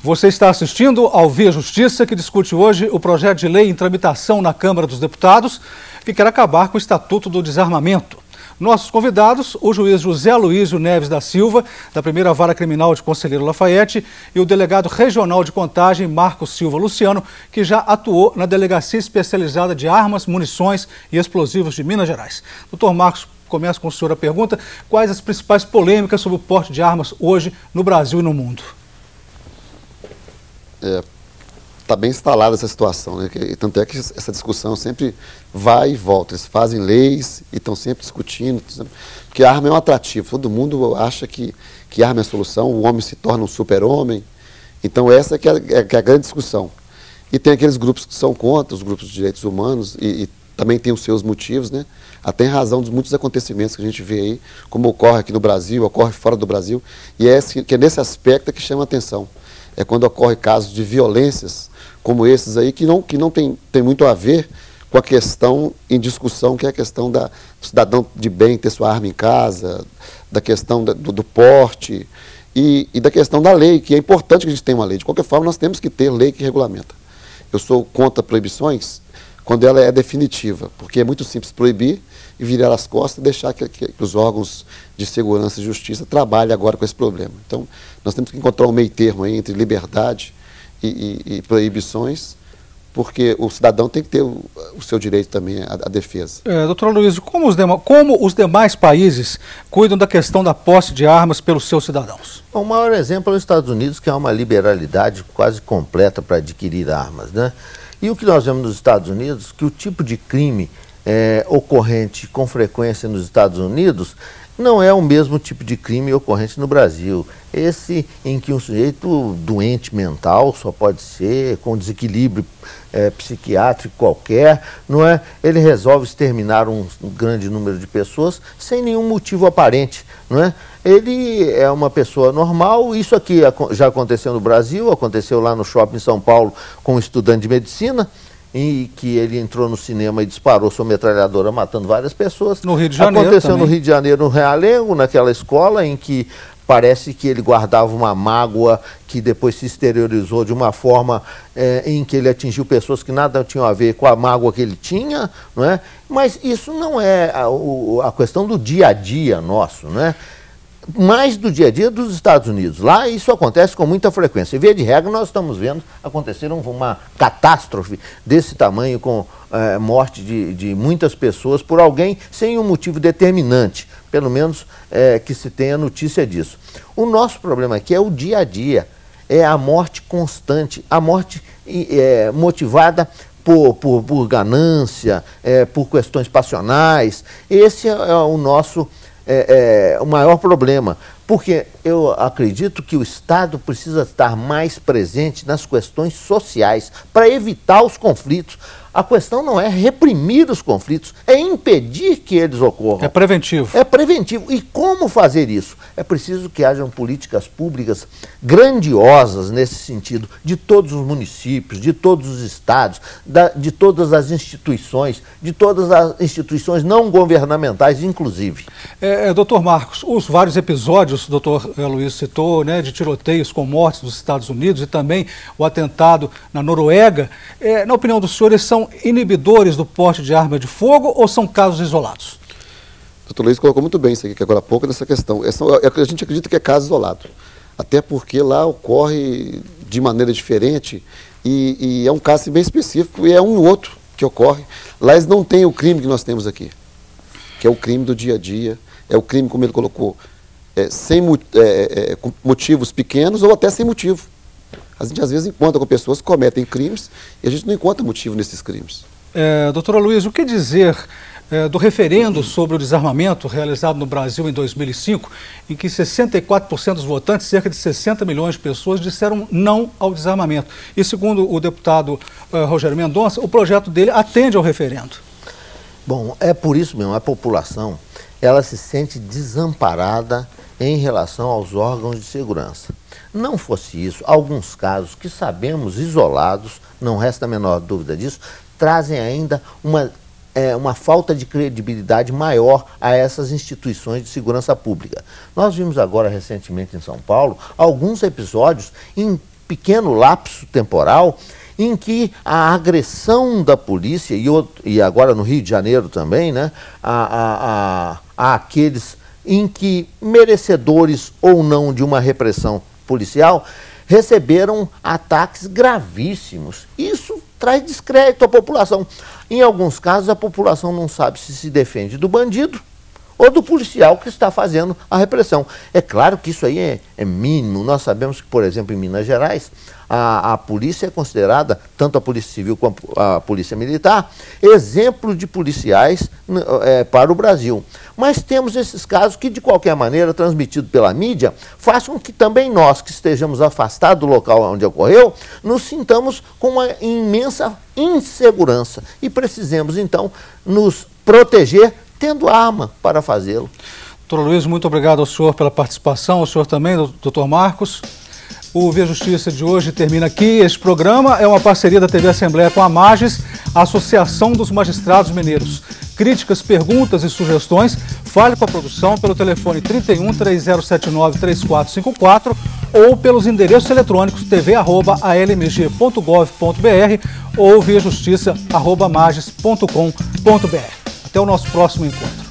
Você está assistindo ao Via Justiça, que discute hoje o projeto de lei em tramitação na Câmara dos Deputados, que quer acabar com o Estatuto do Desarmamento. Nossos convidados, o juiz José Aloísio Neves da Silva, da Primeira Vara Criminal de Conselheiro Lafayette, e o delegado regional de Contagem, Marcos Silva Luciano, que já atuou na Delegacia Especializada de Armas, Munições e Explosivos de Minas Gerais. Doutor Marcos, começo com o senhor a pergunta: quais as principais polêmicas sobre o porte de armas hoje no Brasil e no mundo? Está bem instalada essa situação, né? Tanto é que essa discussão sempre vai e volta. Eles fazem leis e estão sempre discutindo, porque a arma é um atrativo. Todo mundo acha que arma é a solução, o homem se torna um super-homem. Então essa que é a grande discussão. E tem aqueles grupos que são contra, os grupos de direitos humanos, e também tem os seus motivos, né? Até em razão dos muitos acontecimentos que a gente vê aí, como ocorre aqui no Brasil, ocorre fora do Brasil, e que é nesse aspecto que chama a atenção. É quando ocorre casos de violências como esses aí, que não tem muito a ver com a questão em discussão, que é a questão do cidadão de bem ter sua arma em casa, da questão do porte e da questão da lei, que é importante que a gente tenha uma lei. De qualquer forma, nós temos que ter lei que regulamenta. Eu sou contra proibições quando ela é definitiva, porque é muito simples proibir e virar as costas e deixar que os órgãos de segurança e justiça trabalhem agora com esse problema. Então, nós temos que encontrar um meio termo aí entre liberdade e proibições, porque o cidadão tem que ter o seu direito também à defesa. Doutor Aloísio, como os demais países cuidam da questão da posse de armas pelos seus cidadãos? O maior exemplo é os Estados Unidos, que há uma liberalidade quase completa para adquirir armas, né? E o que nós vemos nos Estados Unidos, que o tipo de crime ocorrente com frequência nos Estados Unidos não é o mesmo tipo de crime ocorrente no Brasil. Esse em que um sujeito doente mental só pode ser, com desequilíbrio psiquiátrico qualquer, não é? Ele resolve exterminar um grande número de pessoas sem nenhum motivo aparente, não é? Ele é uma pessoa normal. Isso aqui já aconteceu no Brasil, aconteceu lá no shopping em São Paulo com um estudante de medicina, em que ele entrou no cinema e disparou sua metralhadora matando várias pessoas. No Rio de Janeiro aconteceu também. No Rio de Janeiro, no Realengo, naquela escola em que parece que ele guardava uma mágoa que depois se exteriorizou de uma forma em que ele atingiu pessoas que nada tinham a ver com a mágoa que ele tinha, não é? Mas isso não é a questão do dia a dia nosso, não é? Mais do dia a dia dos Estados Unidos. Lá isso acontece com muita frequência. E via de regra nós estamos vendo acontecer uma catástrofe desse tamanho, com morte de muitas pessoas por alguém sem um motivo determinante, pelo menos que se tenha notícia disso. O nosso problema aqui é o dia a dia, é a morte constante, a morte motivada por ganância, por questões passionais. Esse é o nosso o maior problema, porque eu acredito que o Estado precisa estar mais presente nas questões sociais para evitar os conflitos. A questão não é reprimir os conflitos, é impedir que eles ocorram. É preventivo. É preventivo. E como fazer isso? É preciso que hajam políticas públicas grandiosas nesse sentido, de todos os municípios, de todos os estados, de todas as instituições não governamentais, inclusive. Doutor Marcos, os vários episódios, o doutor Luiz citou, né, de tiroteios com mortes nos Estados Unidos e também o atentado na Noruega, na opinião do senhor, eles são inibidores do porte de arma de fogo ou são casos isolados? O doutor Luiz colocou muito bem isso aqui, que agora há pouco, dessa questão. A gente acredita que é caso isolado, até porque lá ocorre de maneira diferente e é um caso bem específico e é um outro que ocorre. Lá eles não têm o crime que nós temos aqui, que é o crime do dia a dia, é o crime, como ele colocou, com motivos pequenos ou até sem motivo. A gente às vezes encontra com pessoas que cometem crimes e a gente não encontra motivo nesses crimes. Doutora Luiz, o que dizer do referendo sobre o desarmamento realizado no Brasil em 2005, em que 64% dos votantes, cerca de 60 milhões de pessoas, disseram não ao desarmamento? E segundo o deputado Rogério Mendonça, o projeto dele atende ao referendo. Bom, é por isso mesmo, a população ela se sente desamparada em relação aos órgãos de segurança. Não fosse isso, alguns casos que sabemos isolados, não resta a menor dúvida disso, trazem ainda uma falta de credibilidade maior a essas instituições de segurança pública. Nós vimos agora recentemente em São Paulo alguns episódios em pequeno lapso temporal em que a agressão da polícia, e agora no Rio de Janeiro também, né, a aqueles em que merecedores ou não de uma repressão policial receberam ataques gravíssimos. Isso traz descrédito à população. Em alguns casos, a população não sabe se defende do bandido ou do policial que está fazendo a repressão. É claro que isso aí é mínimo. Nós sabemos que, por exemplo, em Minas Gerais, a polícia é considerada, tanto a Polícia Civil como a Polícia Militar, exemplo de policiais para o Brasil. Mas temos esses casos que, de qualquer maneira, transmitido pela mídia, façam que também nós, que estejamos afastados do local onde ocorreu, nos sintamos com uma imensa insegurança e precisemos, então, nos proteger tendo arma para fazê-lo. Doutor Luiz, muito obrigado ao senhor pela participação, ao senhor também, doutor Marcos. O Via Justiça de hoje termina aqui. Este programa é uma parceria da TV Assembleia com a Mages, a Associação dos Magistrados Mineiros. Críticas, perguntas e sugestões, fale com a produção pelo telefone 31 3079 3454 ou pelos endereços eletrônicos tv@almg.gov.br ou viajustiça@mages.com.br. Até o nosso próximo encontro.